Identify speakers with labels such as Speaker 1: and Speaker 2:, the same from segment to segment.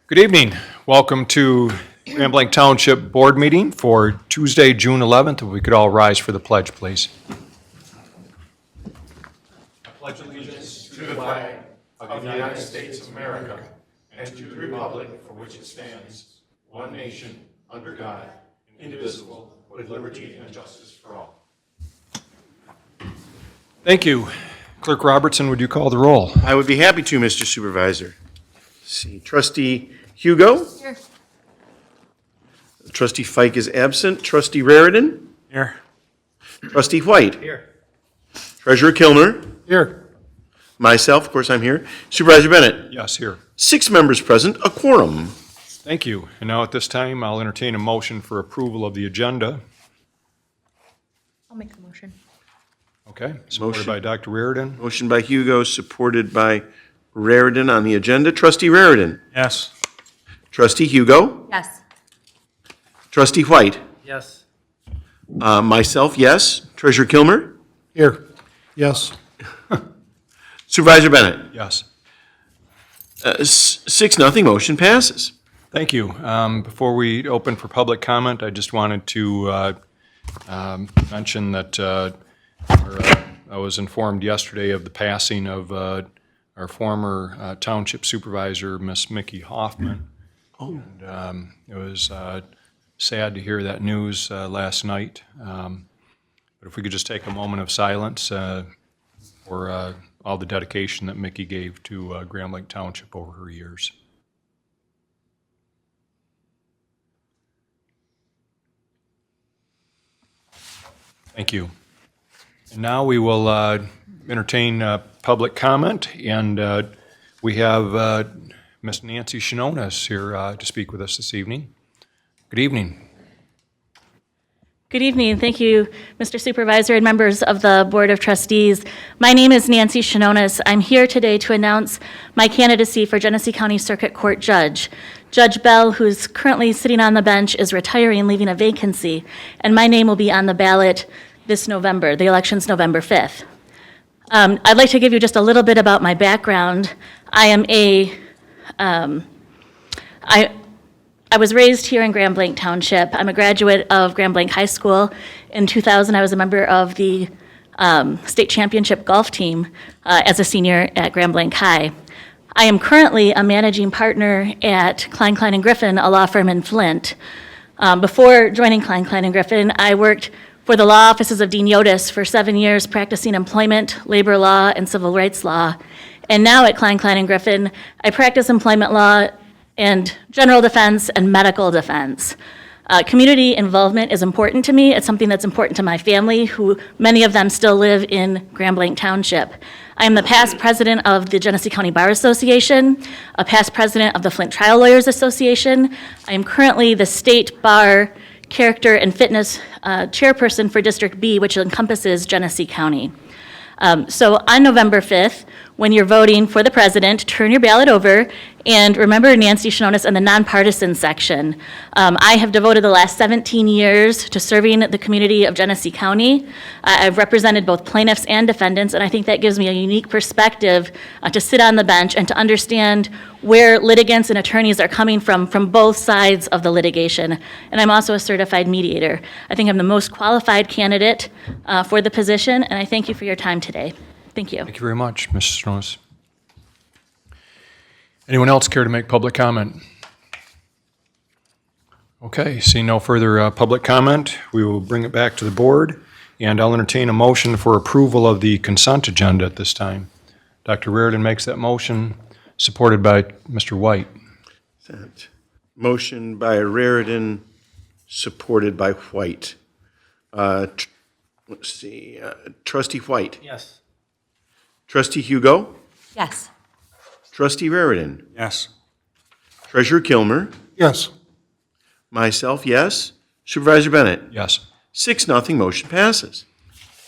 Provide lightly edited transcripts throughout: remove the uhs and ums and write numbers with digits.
Speaker 1: Good evening. Welcome to Grand Blanc Township Board Meeting for Tuesday, June 11th. If we could all rise for the pledge, please.
Speaker 2: I pledge allegiance to the flag of the United States of America and to the republic for which it stands, one nation, under God, indivisible, with liberty and justice for all.
Speaker 1: Thank you. Clerk Robertson, would you call the roll?
Speaker 3: I would be happy to, Mr. Supervisor. Let's see, Trustee Hugo?
Speaker 4: Here.
Speaker 3: Trustee Fike is absent. Trustee Raritan?
Speaker 1: Here.
Speaker 3: Trustee White?
Speaker 1: Here.
Speaker 3: Treasurer Kilmer?
Speaker 1: Here.
Speaker 3: Myself, of course, I'm here. Supervisor Bennett?
Speaker 1: Yes, here.
Speaker 3: 6 members present, a quorum.
Speaker 1: Thank you. And now at this time, I'll entertain a motion for approval of the agenda.
Speaker 4: I'll make the motion.
Speaker 1: Okay, supported
Speaker 3: Motion.
Speaker 1: by Dr. Reardon.
Speaker 3: Motion by Hugo, supported by Raritan on the agenda. Trustee Raritan?
Speaker 1: Yes.
Speaker 3: Trustee Hugo?
Speaker 4: Yes.
Speaker 3: Trustee White?
Speaker 5: Yes.
Speaker 3: Myself, yes. Treasurer Kilmer?
Speaker 1: Here. Yes.
Speaker 3: Supervisor Bennett?
Speaker 1: Yes.
Speaker 3: 6-0, motion passes.
Speaker 1: Thank you. Before we open for public comment, I just wanted to mention that I was informed yesterday of the passing of our former township supervisor, Miss Mickey Hoffman. Oh. And it was sad to hear that news last night. But if we could just take a moment of silence for all the dedication that Mickey gave to Grand Blanc Township over her years. Thank you. And now we will entertain public comment, and we have Ms. Nancy Shinonis here to speak with us this evening. Good evening.
Speaker 4: Good evening. Thank you, Mr. Supervisor and members of the Board of Trustees. My name is Nancy Shinonis. I'm here today to announce my candidacy for Genesee County Circuit Court Judge. Judge Bell, who's currently sitting on the bench, is retiring, leaving a vacancy, and my name will be on the ballot this November. The election's November 5th. I'd like to give you just a little bit about my background. I was raised here in Grand Blanc Township. I'm a graduate of Grand Blanc High School. In 2000, I was a member of the state championship golf team as a senior at Grand Blanc High. I am currently a managing partner at Klein, Klein & Griffin, a law firm in Flint. Before joining Klein, Klein & Griffin, I worked for the law offices of Dean Yotis for 7 years, practicing employment, labor law, and civil rights law. And now at Klein, Klein & Griffin, I practice employment law and general defense and medical defense. Community involvement is important to me. It's something that's important to my family, who many of them still live in Grand Blanc Township. I am the past president of the Genesee County Bar Association, a past president of the Flint Trial Lawyers Association. I am currently the state bar character and fitness chairperson for District B, which encompasses Genesee County. So on November 5th, when you're voting for the president, turn your ballot over and remember Nancy Shinonis in the nonpartisan section. I have devoted the last 17 years to serving the community of Genesee County. I've represented both plaintiffs and defendants, and I think that gives me a unique perspective to sit on the bench and to understand where litigants and attorneys are coming from both sides of the litigation. And I'm also a certified mediator. I think I'm the most qualified candidate for the position, and I thank you for your time today. Thank you.
Speaker 1: Thank you very much, Mrs. Shinonis. Anyone else care to make public comment? Okay, seeing no further public comment, we will bring it back to the board, and I'll entertain a motion for approval of the consent agenda at this time. Dr. Reardon makes that motion, supported by Mr. White.
Speaker 3: That motion by Raritan, supported by White. Let's see, Trustee White.
Speaker 5: Yes.
Speaker 3: Trustee Hugo.
Speaker 4: Yes.
Speaker 3: Trustee Raritan.
Speaker 1: Yes.
Speaker 3: Treasurer Kilmer.
Speaker 1: Yes.
Speaker 3: Myself, yes. Supervisor Bennett.
Speaker 1: Yes.
Speaker 3: 6-0, motion passes.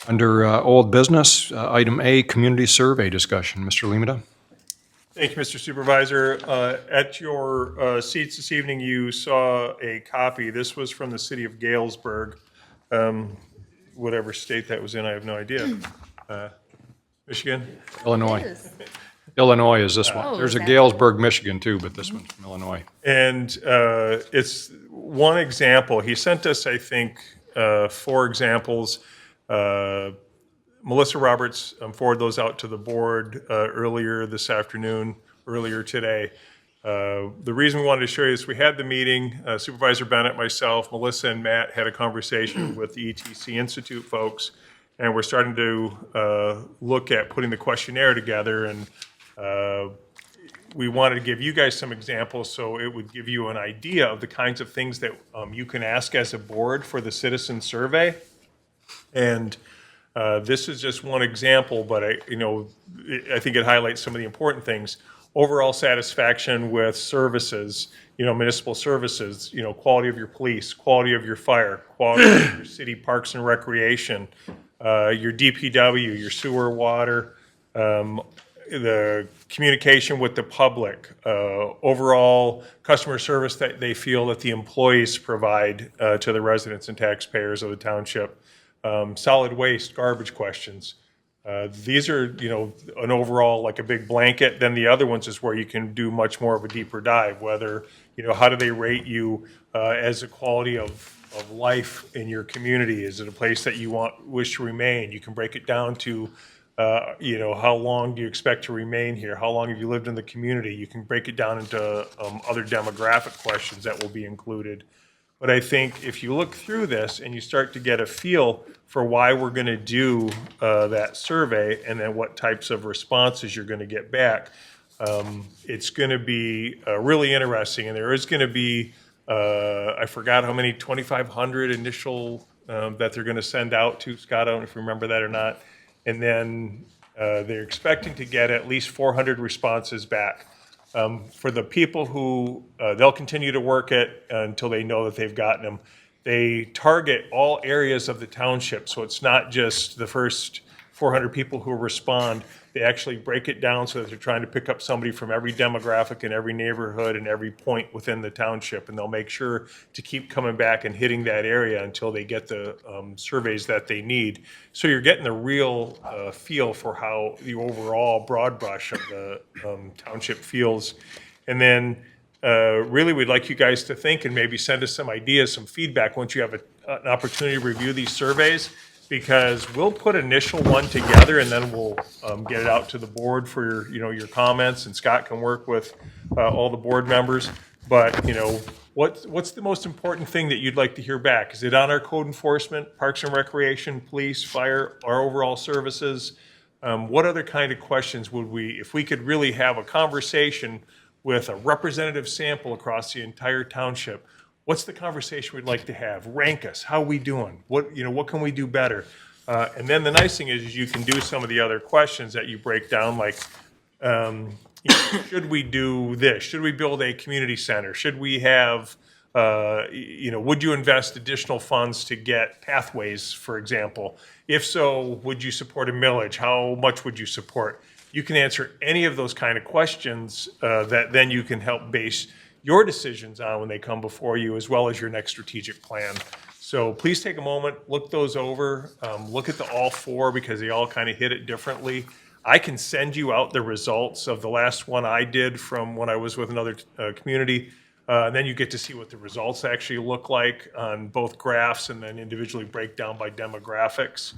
Speaker 1: Under old business, item A, community survey discussion. Mr. Limita?
Speaker 6: Thank you, Mr. Supervisor. At your seats this evening, you saw a copy. This was from the city of Galesburg. Whatever state that was in, I have no idea. Michigan?
Speaker 1: Illinois. Illinois is this one.
Speaker 4: Oh,
Speaker 1: There's a
Speaker 4: is that-
Speaker 1: Galesburg, Michigan too, but this one's from Illinois.
Speaker 6: And it's one example. He sent us, I think, 4 examples. Melissa Roberts forwarded those out to the board earlier this afternoon, earlier today. The reason we wanted to show you this, we had the meeting, Supervisor Bennett, myself, Melissa, and Matt had a conversation with the ETC Institute folks, and we're starting to look at putting the questionnaire together, and we wanted to give you guys some examples so it would give you an idea of the kinds of things that you can ask as a board for the citizen survey. And this is just one example, but I think it highlights some of the important things. Overall satisfaction with services, municipal services, quality of your police, quality of your fire, quality of your city parks and recreation, your DPW, your sewer, water, the communication with the public, overall customer service that they feel that the employees provide to the residents and taxpayers of the township, solid waste, garbage questions. These are, an overall, like a big blanket. Then the other ones is where you can do much more of a deeper dive, whether, how do they rate you as a quality of life in your community? Is it a place that you wish to remain? You can break it down to, how long do you expect to remain here? How long have you lived in the community? You can break it down into other demographic questions that will be included. But I think if you look through this and you start to get a feel for why we're going to do that survey and then what types of responses you're going to get back, it's going to be really interesting. And there is going to be, I forgot how many, 2,500 initial that they're going to send out to. Scott, I don't know if you remember that or not. And then they're expecting to get at least 400 responses back. For the people who, they'll continue to work it until they know that they've gotten them. They target all areas of the township, so it's not just the first 400 people who respond. They actually break it down so that they're trying to pick up somebody from every demographic and every neighborhood and every point within the township, and they'll make sure to keep coming back and hitting that area until they get the surveys that they need. So you're getting the real feel for how the overall broad brush of the township feels. And then really we'd like you guys to think and maybe send us some ideas, some feedback once you have an opportunity to review these surveys, because we'll put initial one together and then we'll get it out to the board for your comments, and Scott can work with all the board members. But what's the most important thing that you'd like to hear back? Is it on our code enforcement, parks and recreation, police, fire, our overall services? What other kind of questions would we, if we could really have a conversation with a representative sample across the entire township, what's the conversation we'd like to have? Rank us. How are we doing? What can we do better? And then the nice thing is you can do some of the other questions that you break down, like, should we do this? Should we build a community center? Should we have, would you invest additional funds to get pathways, for example? If so, would you support a millage? How much would you support? You can answer any of those kind of questions that then you can help base your decisions on when they come before you, as well as your next strategic plan. So please take a moment, look those over, look at all 4 because they all kind of hit it differently. I can send you out the results of the last one I did from when I was with another community. And then you get to see what the results actually look like on both graphs and then individually break down by demographics.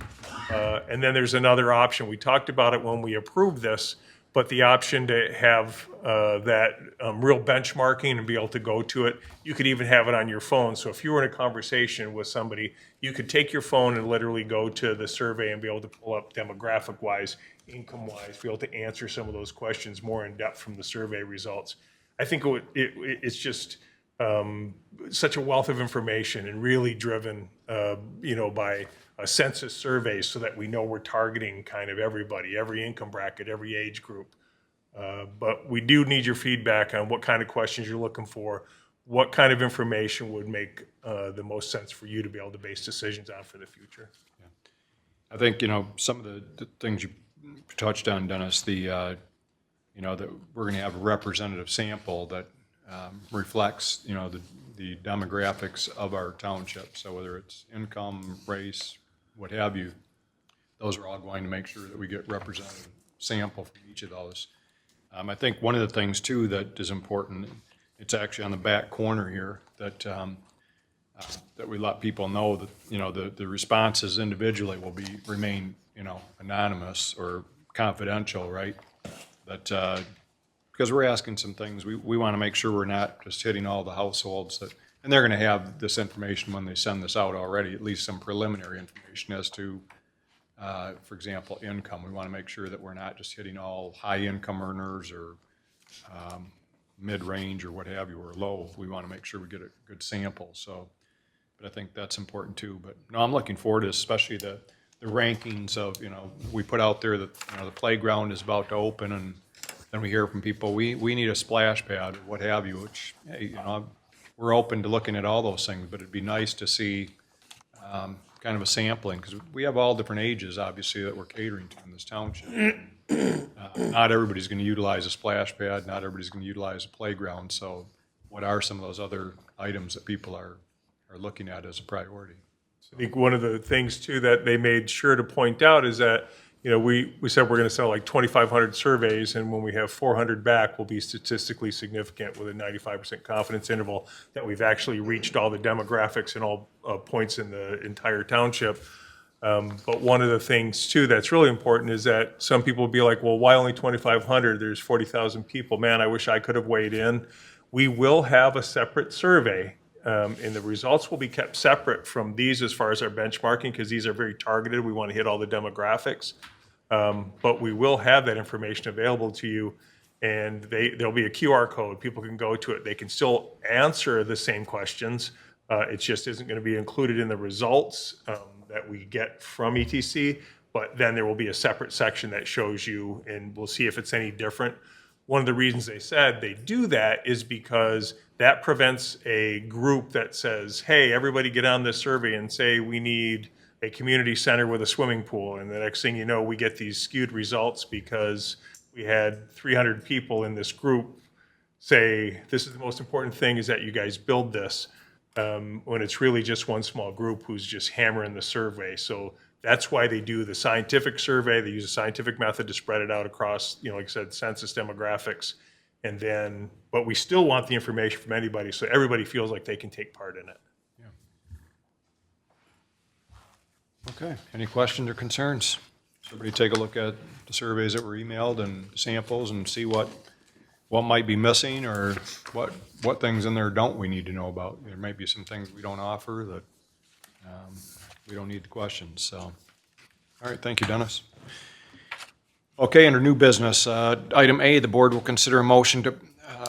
Speaker 6: And then there's another option. We talked about it when we approved this, but the option to have that real benchmarking and be able to go to it. You could even have it on your phone. So if you were in a conversation with somebody, you could take your phone and literally go to the survey and be able to pull up demographic-wise, income-wise, be able to answer some of those questions more in depth from the survey results. I think it's just such a wealth of information and really driven, by a census survey so that we know we're targeting kind of everybody, every income bracket, every age group. But we do need your feedback on what kind of questions you're looking for, what kind of information would make the most sense for you to be able to base decisions on for the future.
Speaker 1: I think, some of the things you touched on, Dennis, that we're going to have a representative sample that reflects, the demographics of our township. So whether it's income, race, what have you, those are all going to make sure that we get representative sample from each of those. I think one of the things too that is important, it's actually on the back corner here, that that we let people know that, you know, the responses individually will remain, you know, anonymous or confidential, right? That, because we're asking some things, we want to make sure we're not just hitting all the households that, and they're going to have this information when they send this out already, at least some preliminary information as to, for example, income. We want to make sure that we're not just hitting all high-income earners or mid-range or what have you, or low. We want to make sure we get a good sample, so, but I think that's important too. But no, I'm looking forward to especially the rankings of, you know, we put out there that, you know, the playground is about to open, and then we hear from people, we need a splash pad or what have you, which, hey, you know, we're open to looking at all those things, but it'd be nice to see kind of a sampling, because we have all different ages, obviously, that we're catering to in this township. Not everybody's going to utilize a splash pad, not everybody's going to utilize a playground, so what are some of those other items that people are looking at as a priority?
Speaker 6: I think one of the things too that they made sure to point out is that, you know, we said we're going to sell like 2,500 surveys, and when we have 400 back, we'll be statistically significant with a 95% confidence interval that we've actually reached all the demographics and all points in the entire township. But one of the things too that's really important is that some people will be like, well, why only 2,500? There's 40,000 people. Man, I wish I could have weighed in. We will have a separate survey, and the results will be kept separate from these as far as our benchmarking, because these are very targeted. We want to hit all the demographics. But we will have that information available to you, and there'll be a QR code. People can go to it. They can still answer the same questions. It just isn't going to be included in the results that we get from ETC, but then there will be a separate section that shows you, and we'll see if it's any different. One of the reasons they said they do that is because that prevents a group that says, hey, everybody get on this survey and say we need a community center with a swimming pool, and the next thing you know, we get these skewed results because we had 300 people in this group say, this is the most important thing is that you guys build this, when it's really just one small group who's just hammering the survey. So that's why they do the scientific survey. They use a scientific method to spread it out across, you know, like I said, census demographics. And then, but we still want the information from anybody so everybody feels like they can take part in it.
Speaker 1: Okay, any questions or concerns? Somebody take a look at the surveys that were emailed and samples and see what might be missing, or what things in there don't we need to know about. There might be some things we don't offer that we don't need the questions, so. All right, thank you, Dennis. Okay, under new business, item A, the board will consider a motion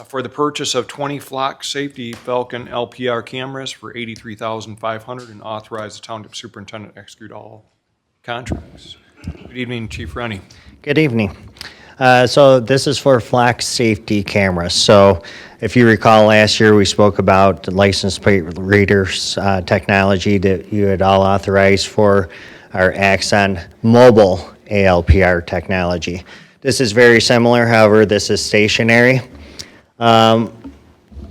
Speaker 1: for the purchase of 20 flock safety Falcon LPR cameras for $83,500 and authorize the township superintendent to execute all contracts. Good evening, Chief Rennie.
Speaker 5: Good evening. So this is for flock safety cameras. So if you recall last year, we spoke about the license plate readers technology that you had all authorized for our Axon mobile ALPR technology. This is very similar, however, this is stationary.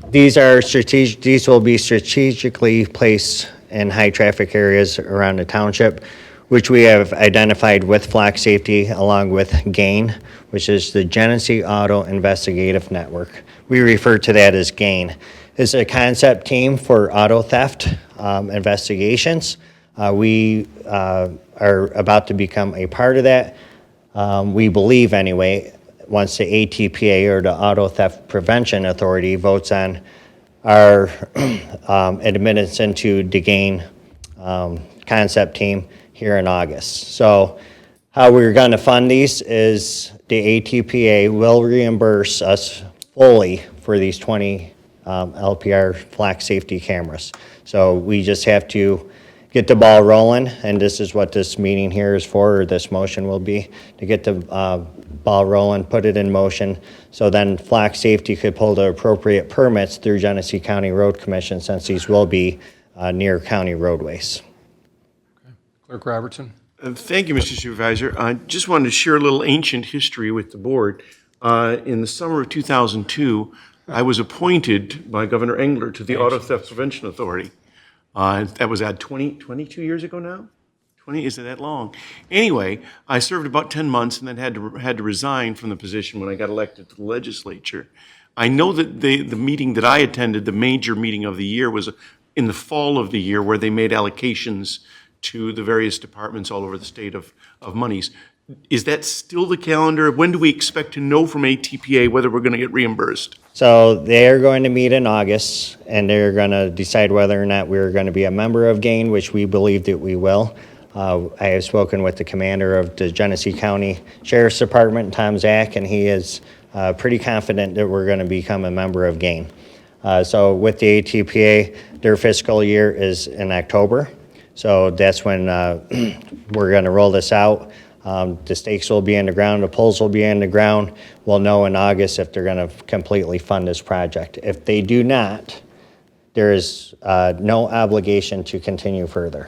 Speaker 5: These will be strategically placed in high traffic areas around the township, which we have identified with flock safety along with GAIN, which is the Genesee Auto Investigative Network. We refer to that as GAIN. It's a concept team for auto theft investigations. We are about to become a part of that. We believe anyway, once the ATPA, or the Auto Theft Prevention Authority, votes on our admittance into the GAIN concept team here in August. So how we're going to fund these is the ATPA will reimburse us fully for these 20 LPR flock safety cameras. So we just have to get the ball rolling, and this is what this meeting here is for, or this motion will be, to get the ball rolling, put it in motion, so then flock safety could pull the appropriate permits through Genesee County Road Commission, since these will be near county roadways.
Speaker 1: Clerk Robertson.
Speaker 3: Thank you, Mr. Supervisor. I just wanted to share a little ancient history with the board. In the summer of 2002, I was appointed by Governor Engler to the Auto Theft Prevention Authority. That was at 22 years ago now? 20, is it that long? Anyway, I served about 10 months and then had to resign from the position when I got elected to the legislature. I know that the meeting that I attended, the major meeting of the year, was in the fall of the year where they made allocations to the various departments all over the state of monies. Is that still the calendar? When do we expect to know from ATPA whether we're going to get reimbursed?
Speaker 5: So they're going to meet in August, and they're going to decide whether or not we're going to be a member of GAIN, which we believe that we will. I have spoken with the commander of the Genesee County Sheriff's Department, Tom Zach, and he is pretty confident that we're going to become a member of GAIN. So with the ATPA, their fiscal year is in October. So that's when we're going to roll this out. The stakes will be in the ground, the poles will be in the ground. We'll know in August if they're going to completely fund this project. If they do not, there is no obligation to continue further.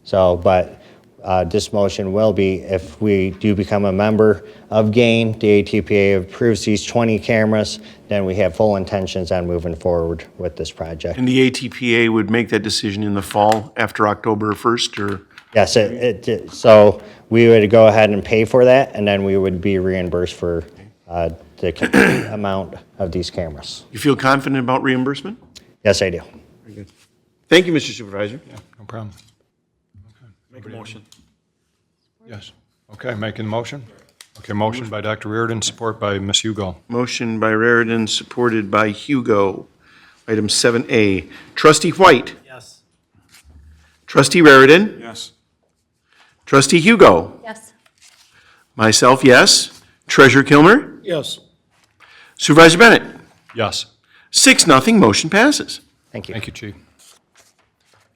Speaker 5: So, but this motion will be, if we do become a member of GAIN, the ATPA approves these 20 cameras, then we have full intentions on moving forward with this project.
Speaker 3: And the ATPA would make that decision in the fall after October 1st, or?
Speaker 5: Yes, so we would go ahead and pay for that, and then we would be reimbursed for the complete amount of these cameras.
Speaker 3: You feel confident about reimbursement?
Speaker 5: Yes, I do.
Speaker 3: Very good. Thank you, Mr. Supervisor.
Speaker 1: Yeah, no problem.
Speaker 3: Make a motion.
Speaker 1: Yes. Okay, making the motion? Okay, motion by Dr. Reardon, support by Ms. Hugo.
Speaker 3: Motion by Raridan, supported by Hugo. Item 7A. Trustee White.
Speaker 7: Yes.
Speaker 3: Trustee Raridan.
Speaker 2: Yes.
Speaker 3: Trustee Hugo.
Speaker 4: Yes.
Speaker 3: Myself, yes. Treasurer Kilmer.
Speaker 7: Yes.
Speaker 3: Supervisor Bennett.
Speaker 1: Yes.
Speaker 3: 6-0, motion passes.
Speaker 5: Thank you.
Speaker 1: Thank you, Chief.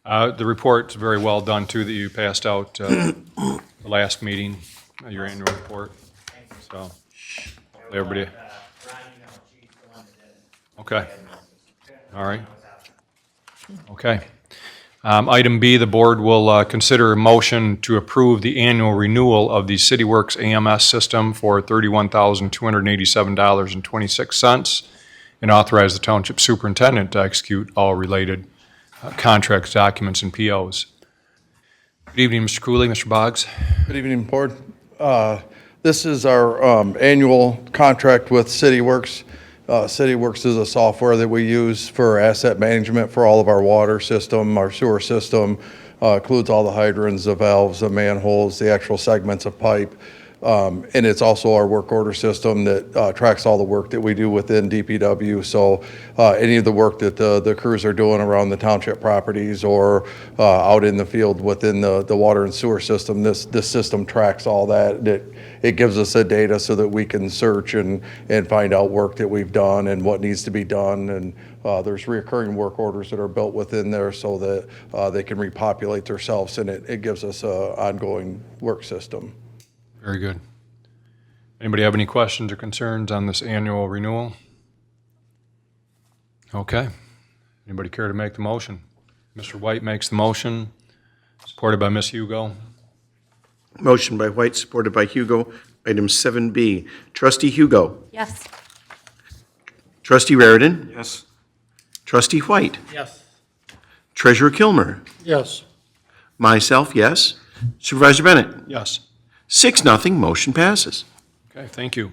Speaker 1: The report's very well done, too, that you passed out the last meeting, your annual report. So, everybody. Okay. All right. Okay. Item B, the board will consider a motion to approve the annual renewal of the CityWorks AMS system for $31,287.26 and authorize the township superintendent to execute all related contracts, documents, and POs. Good evening, Mr. Cooley, Mr. Boggs.
Speaker 8: Good evening, Board. This is our annual contract with CityWorks. CityWorks is a software that we use for asset management for all of our water system, our sewer system, includes all the hydrants, the valves, the manholes, the actual segments of pipe. And it's also our work order system that tracks all the work that we do within DPW. So any of the work that the crews are doing around the township properties or out in the field within the water and sewer system, this system tracks all that. It gives us the data so that we can search and find out work that we've done and what needs to be done. And there's reoccurring work orders that are built within there so that they can repopulate themselves, and it gives us an ongoing work system.
Speaker 1: Very good. Anybody have any questions or concerns on this annual renewal? Okay. Anybody care to make the motion? Mr. White makes the motion, supported by Ms. Hugo.
Speaker 3: Motion by White, supported by Hugo. Item 7B. Trustee Hugo.
Speaker 4: Yes.
Speaker 3: Trustee Raridan.
Speaker 2: Yes.
Speaker 3: Trustee White.
Speaker 7: Yes.
Speaker 3: Treasurer Kilmer.
Speaker 7: Yes.
Speaker 3: Myself, yes. Supervisor Bennett.
Speaker 1: Yes.
Speaker 3: 6-0, motion passes.
Speaker 1: Okay, thank you.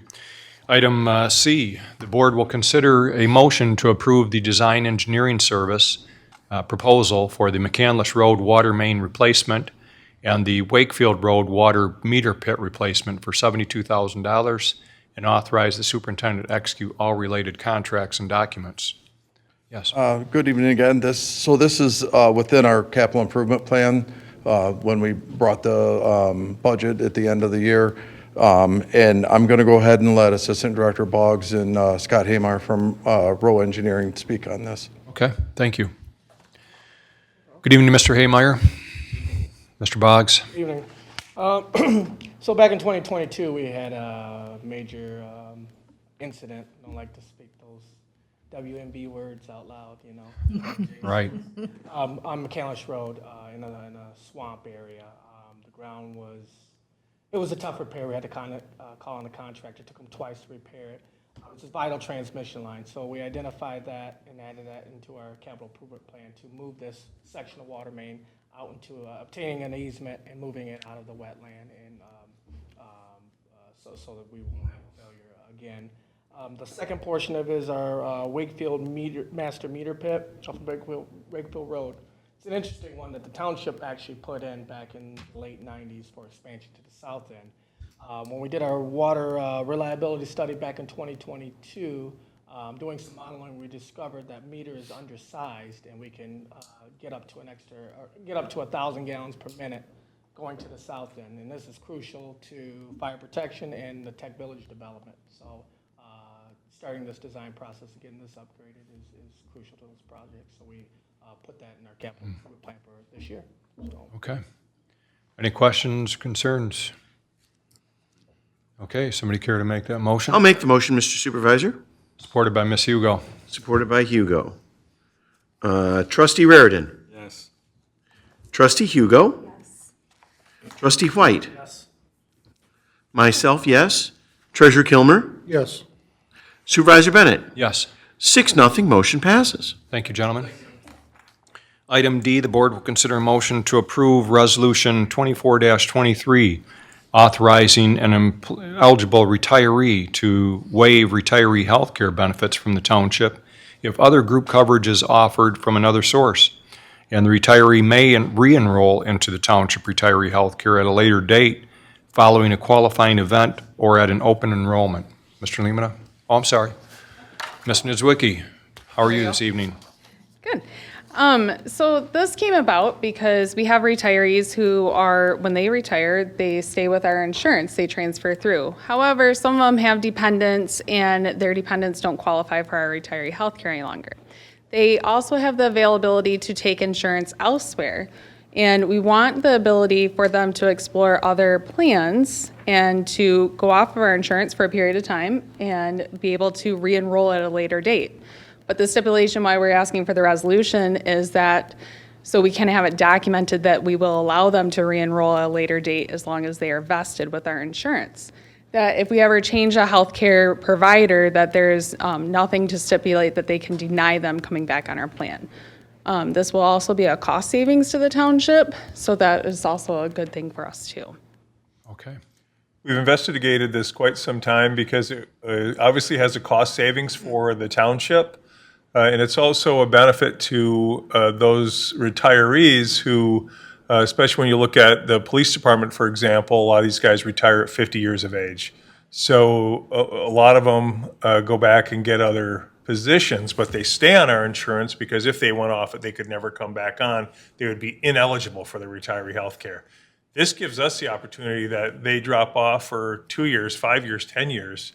Speaker 1: Item C, the board will consider a motion to approve the design engineering service proposal for the McCandless Road water main replacement and the Wakefield Road water meter pit replacement for $72,000 and authorize the superintendent to execute all related contracts and documents. Yes.
Speaker 8: Good evening again. This is within our capital improvement plan when we brought the budget at the end of the year. And I'm going to go ahead and let Assistant Director Boggs and Scott Haymar from Row Engineering speak on this.
Speaker 1: Okay, thank you. Good evening, Mr. Haymeyer. Mr. Boggs.
Speaker 7: Evening. So back in 2022, we had a major incident. I don't like to speak those WMB words out loud, you know.
Speaker 1: Right.
Speaker 7: On McCandless Road in a swamp area. The ground it was a tough repair. We had to call on the contractor. It took them twice to repair it. It's a vital transmission line. So we identified that and added that into our capital improvement plan to move this section of water main out into obtaining an easement and moving it out of the wetland, and so that we won't have a failure again. The second portion of it is our Wakefield master meter pit off of Wakefield Road. It's an interesting one that the township actually put in back in the late 90s for expansion to the south end. When we did our water reliability study back in 2022, doing some modeling, we discovered that meter is undersized, and we can get up to 1,000 gallons per minute going to the south end. And this is crucial to fire protection and the Tech Village development. So starting this design process and getting this upgraded is crucial to this project. So we put that in our capital improvement plan for this year. So.
Speaker 1: Okay. Any questions, concerns? Okay, somebody care to make that motion?
Speaker 3: I'll make the motion, Mr. Supervisor.
Speaker 1: Supported by Ms. Hugo.
Speaker 3: Supported by Hugo. Trustee Raridan.
Speaker 9: Yes.
Speaker 3: Trustee Hugo.
Speaker 10: Yes.
Speaker 3: Trustee White.
Speaker 7: Yes.
Speaker 3: Myself, yes. Treasurer Kilmer.
Speaker 8: Yes.
Speaker 3: Supervisor Bennett.
Speaker 1: Yes.
Speaker 3: 6-0, motion passes.
Speaker 1: Thank you, gentlemen. Item D, the board will consider a motion to approve Resolution 24-23, authorizing an eligible retiree to waive retiree health care benefits from the township if other group coverage is offered from another source, and the retiree may re-enroll into the township retiree health care at a later date following a qualifying event or at an open enrollment. Mr. Lemata? Oh, I'm sorry. Ms. Niedzwicki, how are you this evening?
Speaker 10: Good. So this came about because we have retirees who are, when they retire, they stay with our insurance, they transfer through. However, some of them have dependents, and their dependents don't qualify for our retiree health care any longer. They also have the availability to take insurance elsewhere, and we want the ability for them to explore other plans and to go off of our insurance for a period of time and be able to re-enroll at a later date. But the stipulation why we're asking for the resolution is that so we can have it documented that we will allow them to re-enroll at a later date as long as they are vested with our insurance. That if we ever change a healthcare provider, that there's nothing to stipulate that they can deny them coming back on our plan. This will also be a cost savings to the township, so that is also a good thing for us too.
Speaker 1: Okay.
Speaker 6: We've investigated this quite some time because it obviously has a cost savings for the township. And it's also a benefit to those retirees who, especially when you look at the police department, for example, a lot of these guys retire at 50 years of age. So a lot of them go back and get other positions, but they stay on our insurance because if they went off it, they could never come back on. They would be ineligible for the retiree health care. This gives us the opportunity that they drop off for 2 years, 5 years, 10 years.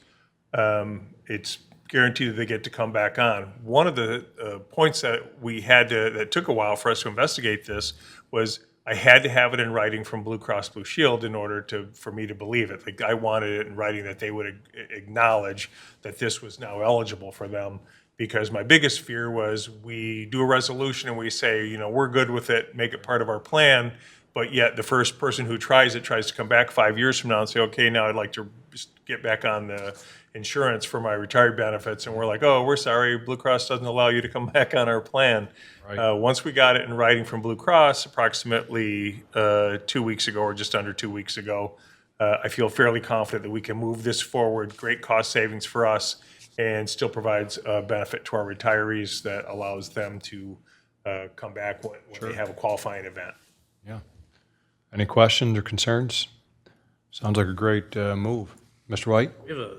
Speaker 6: It's guaranteed that they get to come back on. One of the points that we had that took a while for us to investigate this was I had to have it in writing from Blue Cross Blue Shield in order for me to believe it. Like I wanted it in writing that they would acknowledge that this was now eligible for them, because my biggest fear was we do a resolution and we say, you know, we're good with it, make it part of our plan, but yet the first person who tries to come back 5 years from now and say, okay, now I'd like to just get back on the insurance for my retiree benefits, and we're like, oh, we're sorry, Blue Cross doesn't allow you to come back on our plan.
Speaker 1: Right.
Speaker 6: Once we got it in writing from Blue Cross, approximately 2 weeks ago, or just under 2 weeks ago, I feel fairly confident that we can move this forward. Great cost savings for us, and still provides a benefit to our retirees that allows them to come back when they have a qualifying event.
Speaker 1: Yeah. Any questions or concerns? Sounds like a great move. Mr. White?
Speaker 9: We have a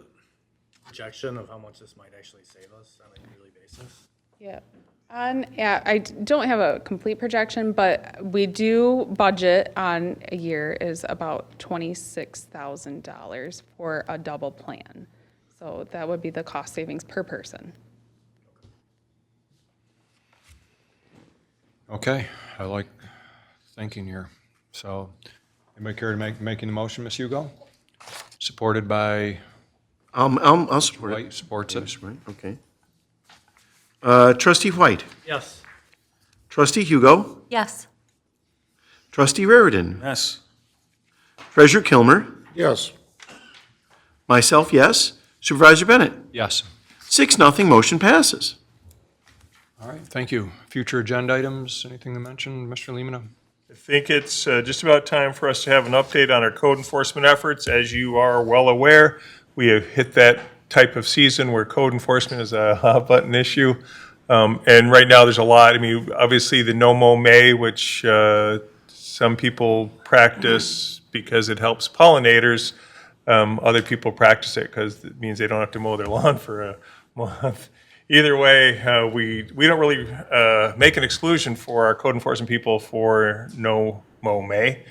Speaker 9: projection of how much this might actually save us on a yearly basis.
Speaker 10: Yeah. I don't have a complete projection, but we do budget on a year is about $26,000 for a double plan. So that would be the cost savings per person.
Speaker 1: Okay, I like thinking here. So, anybody care to making the motion, Ms. Hugo? Supported by
Speaker 3: I'll support it.
Speaker 1: White, supports it.
Speaker 3: Right, okay. Trustee White.
Speaker 9: Yes.
Speaker 3: Trustee Hugo.
Speaker 10: Yes.
Speaker 3: Trustee Raridan.
Speaker 9: Yes.
Speaker 3: Treasurer Kilmer.
Speaker 8: Yes.
Speaker 3: Myself, yes. Supervisor Bennett.
Speaker 1: Yes.
Speaker 3: 6-0, motion passes.
Speaker 1: All right, thank you. Future agenda items, anything to mention, Mr. Lemata?
Speaker 6: I think it's just about time for us to have an update on our code enforcement efforts. As you are well aware, we have hit that type of season where code enforcement is a hot button issue. And right now, there's a lot. I mean, obviously, the no mow May, which some people practice because it helps pollinators. Other people practice it because it means they don't have to mow their lawn for a month. Either way, we don't really make an exclusion for our code enforcement people for no mow May.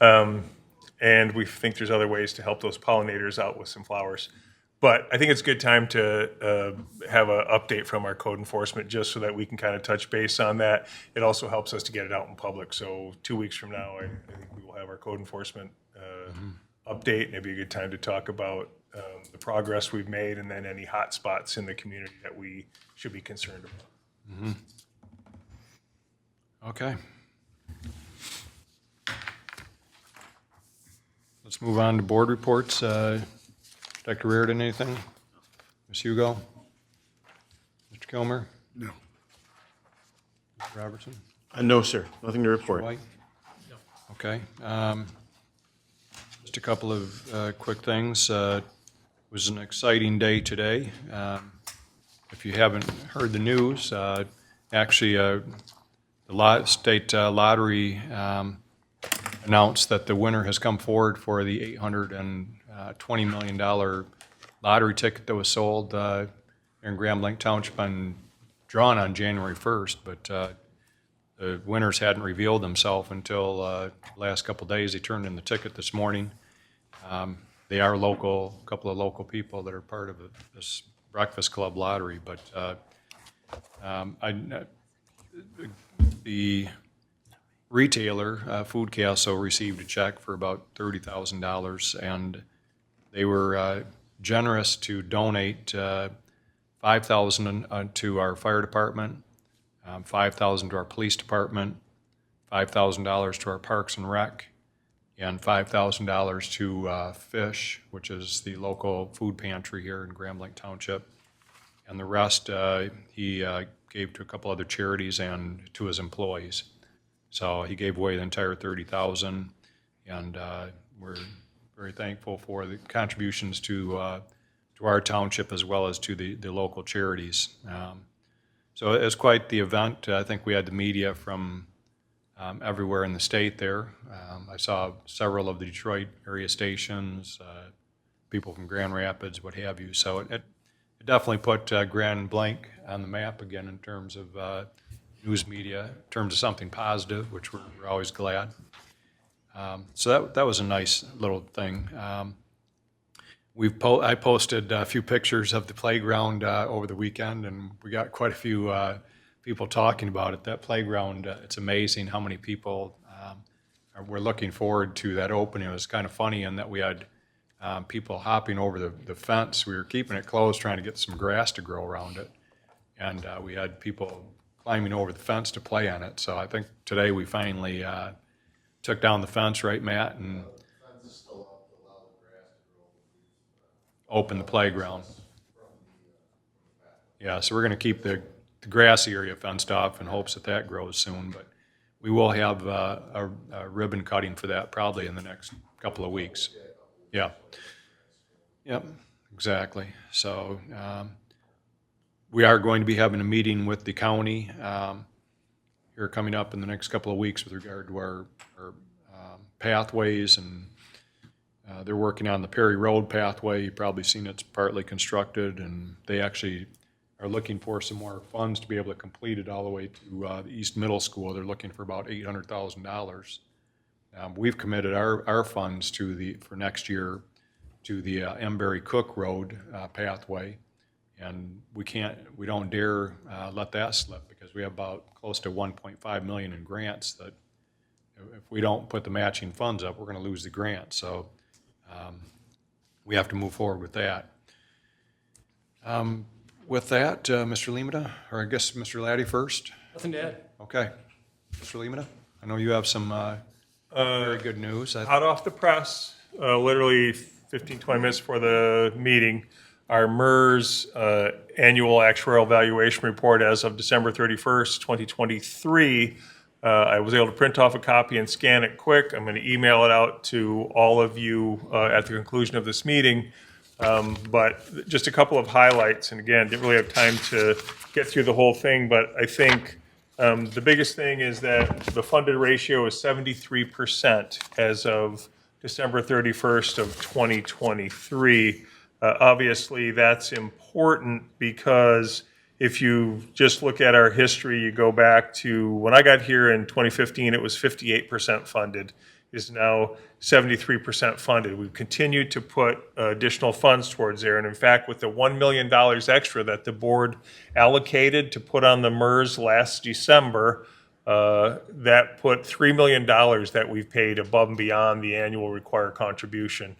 Speaker 6: And we think there's other ways to help those pollinators out with some flowers. But I think it's a good time to have an update from our code enforcement just so that we can kind of touch base on that. It also helps us to get it out in public. So 2 weeks from now, I think we will have our code enforcement update. And it'd be a good time to talk about the progress we've made and then any hot spots in the community that we should be concerned about.
Speaker 1: Okay. Let's move on to board reports. Dr. Reardon, anything? Ms. Hugo? Mr. Kilmer?
Speaker 3: No.
Speaker 1: Mr. Robertson?
Speaker 3: No, sir. Nothing to report.
Speaker 1: White? No. Okay. Just a couple of quick things. It was an exciting day today. If you haven't heard the news, actually, the state lottery announced that the winner has come forward for the $820 million lottery ticket that was sold here in Grand Blanc Township and drawn on January 1st, but the winners hadn't revealed themselves until the last couple of days. They turned in the ticket this morning. They are local, a couple of local people that are part of this Breakfast Club lottery, but the retailer, Food Castle, received a check for about $30,000, and they were generous to donate $5,000 to our fire department, $5,000 to our police department, $5,000 to our Parks and Rec, and $5,000 to Fish, which is the local food pantry here in Grand Blanc Township. And the rest he gave to a couple other charities and to his employees. So he gave away the entire $30,000, and we're very thankful for the contributions to our township as well as to the local charities. So it was quite the event. I think we had the media from everywhere in the state there. I saw several of the Detroit area stations, people from Grand Rapids, what have you. So it definitely put Grand Blanc on the map again in terms of news media, in terms of something positive, which we're always glad. So that was a nice little thing. I posted a few pictures of the playground over the weekend, and we got quite a few people talking about it. That playground, it's amazing how many people were looking forward to that opening. It was kind of funny in that we had people hopping over the fence. We were keeping it closed, trying to get some grass to grow around it, and we had people climbing over the fence to play on it. So I think today we finally took down the fence, right, Matt, and open the playground. Yeah, so we're going to keep the grassy area fenced off in hopes that grows soon, but we will have a ribbon cutting for that probably in the next couple of weeks. Yeah. Yep, exactly. So we are going to be having a meeting with the county here coming up in the next couple of weeks with regard to our pathways, and they're working on the Perry Road pathway. You've probably seen it's partly constructed, and they actually are looking for some more funds to be able to complete it all the way to the East Middle School. They're looking for about $800,000. We've committed our funds for next year to the Embury Cook Road pathway, and we don't dare let that slip because we have about close to $1.5 million in grants that if we don't put the matching funds up, we're going to lose the grant. So we have to move forward with that. With that, Mr. Limita, or I guess Mr. Laddie first.
Speaker 9: Nothing to add.
Speaker 1: Okay. Mr. Limita, I know you have some very good news.
Speaker 6: Hot off the press, literally 15, 20 minutes before the meeting, our MERS annual actuarial valuation report as of December 31st, 2023 I was able to print off a copy and scan it quick. I'm going to email it out to all of you at the conclusion of this meeting. But just a couple of highlights, and again, didn't really have time to get through the whole thing, but I think the biggest thing is that the funded ratio is 73% as of December 31st of 2023. Obviously, that's important because if you just look at our history, you go back to when I got here in 2015, it was 58% funded, is now 73% funded. We've continued to put additional funds towards there. And in fact, with the $1 million extra that the board allocated to put on the MERS last December, that put $3 million that we've paid above and beyond the annual required contribution.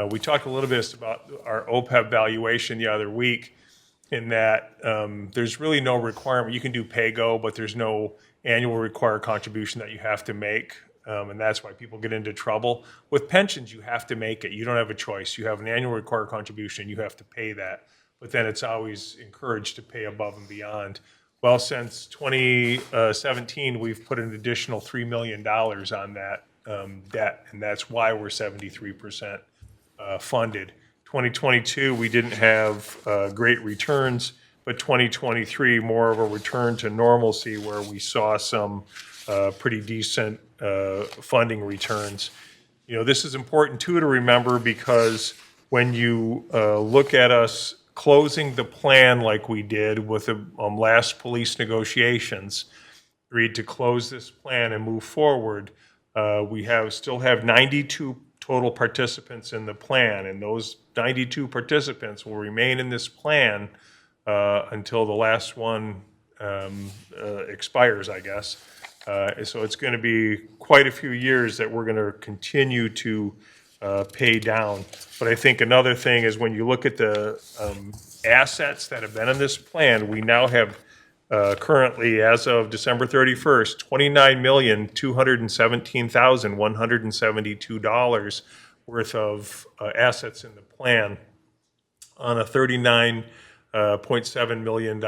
Speaker 6: We talked a little bit about our OPEB valuation the other week, in that there's really no requirement. You can do pay-go, but there's no annual required contribution that you have to make, and that's why people get into trouble. With pensions, you have to make it. You don't have a choice. You have an annual required contribution. You have to pay that, but then it's always encouraged to pay above and beyond. Well, since 2017, we've put an additional $3 million on that debt, and that's why we're 73% funded. 2022, we didn't have great returns, but 2023, more of a return to normalcy where we saw some pretty decent funding returns. You know, this is important too to remember, because when you look at us closing the plan like we did with the last police negotiations, agreed to close this plan and move forward, we still have 92 total participants in the plan, and those 92 participants will remain in this plan until the last one expires, I guess. So it's going to be quite a few years that we're going to continue to pay down. But I think another thing is when you look at the assets that have been in this plan, we now have currently, as of December 31st, $29,217,172 worth of assets in the plan on a $39.7 million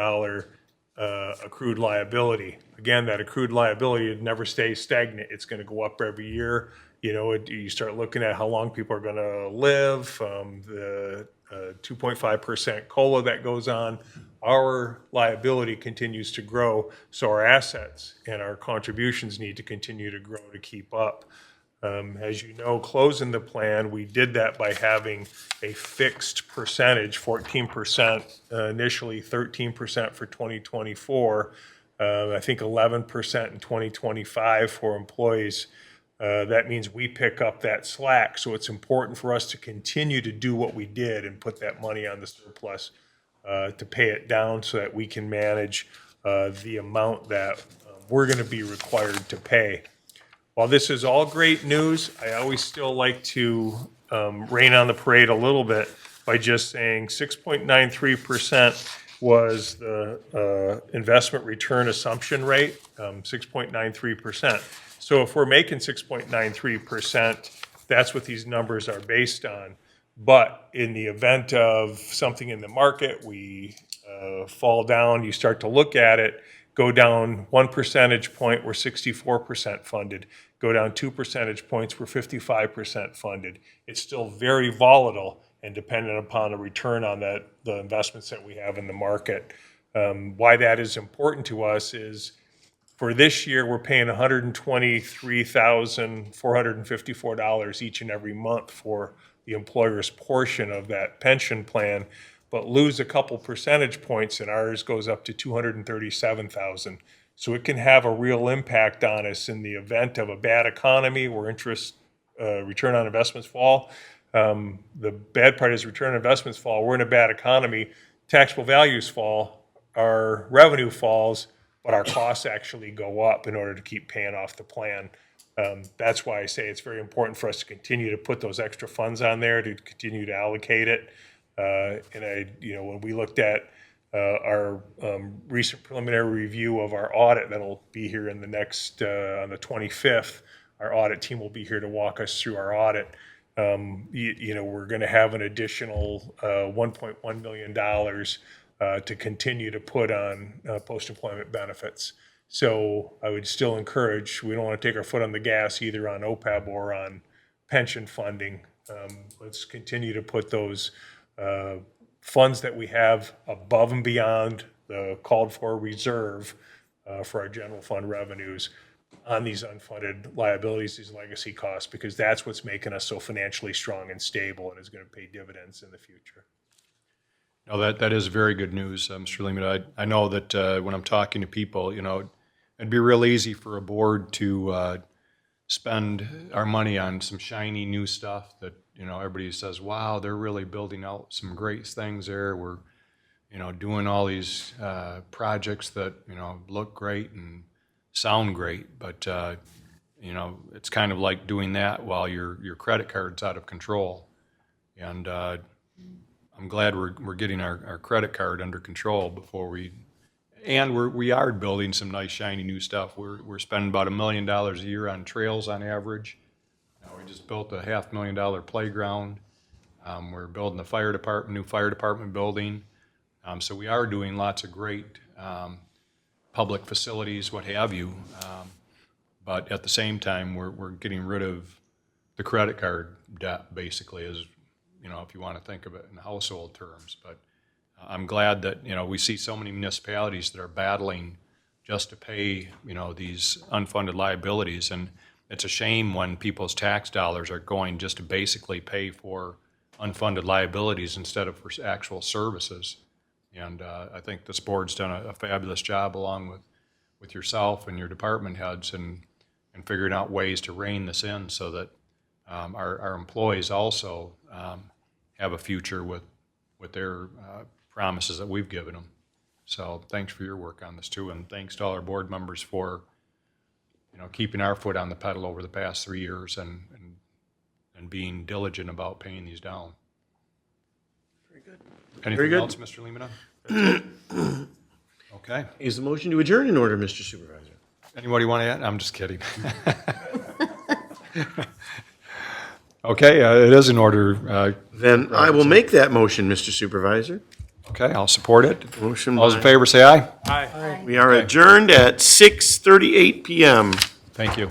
Speaker 6: accrued liability. Again, that accrued liability, it never stays stagnant. It's going to go up every year. You know, you start looking at how long people are going to live, the 2.5% COLA that goes on. Our liability continues to grow, so our assets and our contributions need to continue to grow to keep up. As you know, closing the plan, we did that by having a fixed percentage, 14% initially, 13% for 2024, I think 11% in 2025 for employees. That means we pick up that slack, so it's important for us to continue to do what we did and put that money on the surplus to pay it down so that we can manage the amount that we're going to be required to pay. While this is all great news, I always still like to rain on the parade a little bit by just saying 6.93% was the investment return assumption rate, 6.93%. So if we're making 6.93%, that's what these numbers are based on. But in the event of something in the market, we fall down, you start to look at it, go down 1 percentage point, we're 64% funded. Go down 2 percentage points, we're 55% funded. It's still very volatile and dependent upon the return on the investments that we have in the market. Why that is important to us is for this year, we're paying $123,454 each and every month for the employer's portion of that pension plan, but lose a couple percentage points and ours goes up to $237,000. So it can have a real impact on us in the event of a bad economy where interest return on investments fall. The bad part is return on investments fall. We're in a bad economy. Taxable values fall. Our revenue falls, but our costs actually go up in order to keep paying off the plan. That's why I say it's very important for us to continue to put those extra funds on there, to continue to allocate it. When we looked at our recent preliminary review of our audit that'll be here in the next, on the 25th, our audit team will be here to walk us through our audit. We're going to have an additional $1.1 million to continue to put on post-employment benefits. So I would still encourage, we don't want to take our foot on the gas either on OPEB or on pension funding. Let's continue to put those funds that we have above and beyond the called for reserve for our general fund revenues on these unfunded liabilities, these legacy costs, because that's what's making us so financially strong and stable and is going to pay dividends in the future.
Speaker 1: No, that is very good news, Mr. Lehman. I know that when I'm talking to people, it'd be real easy for a board to spend our money on some shiny new stuff that, everybody says, wow, they're really building out some great things there. We're, doing all these projects that, look great and sound great. But, it's kind of like doing that while your credit card's out of control. And I'm glad we're getting our credit card under control before we are building some nice shiny new stuff. We're spending about $1 million a year on trails on average. We just built a $500,000 playground. We're building the new fire department building. So we are doing lots of great public facilities, what have you. But at the same time, we're getting rid of the credit card debt, basically, as if you want to think of it in household terms. But I'm glad that, we see so many municipalities that are battling just to pay, these unfunded liabilities. And it's a shame when people's tax dollars are going just to basically pay for unfunded liabilities instead of for actual services. And I think this board's done a fabulous job along with yourself and your department heads and figuring out ways to rein this in so that our employees also have a future with their promises that we've given them. So thanks for your work on this too, and thanks to all our board members for keeping our foot on the pedal over the past 3 years and being diligent about paying these down.
Speaker 3: Very good.
Speaker 1: Anything
Speaker 3: good.
Speaker 1: else, Mr. Lehman? Okay.
Speaker 3: Is the motion to adjourn in order, Mr. Supervisor?
Speaker 1: Anybody want to add? I'm just kidding. Okay, it is in order.
Speaker 3: Then I will make that motion, Mr. Supervisor.
Speaker 1: Okay, I'll support it.
Speaker 3: Motion
Speaker 1: All those in
Speaker 3: by-
Speaker 1: favor say aye.
Speaker 6: Aye.
Speaker 3: We are adjourned at 6:38 PM.
Speaker 1: Thank you.